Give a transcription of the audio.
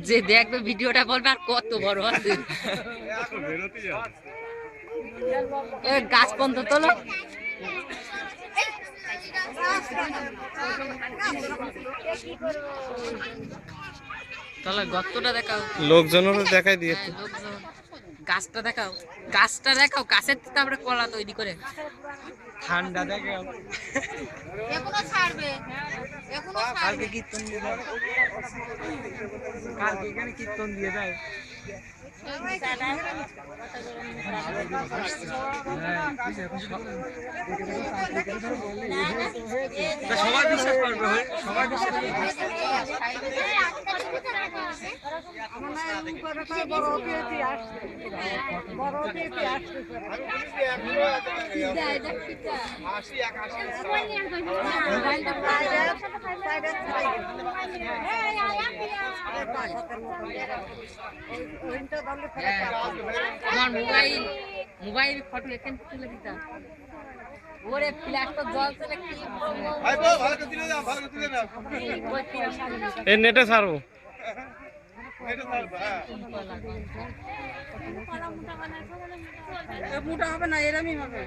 যে দেখবে ভিডিওটা বলবে আর কত বড় আছে গাছ পর্যন্ত তোলো তাহলে গর্তটা দেখাও লোকজনেরও দেখাই দিয়ে গাছটা দেখাও গাছের তারপরে কলা তৈরি করে ঠান্ডা দেখাও এখনো ছাড়বে কালকে কীর্তন দিয়ে যায় কালকে এখানে কীর্তন দিয়ে যায় সবাই বিশ্বাস করবে সবাই বিশ্বাস আমার মোবাইল ফটো এখান থেকে তুলে দিতাম ওরে ফ্ল্যাশটা জল চলে কি ভাই ভালো করে তুলে দাও এই নেটে ছাড়বো নেটে ছাড়বো হ্যাঁ মোটা হবে না এরমই হবে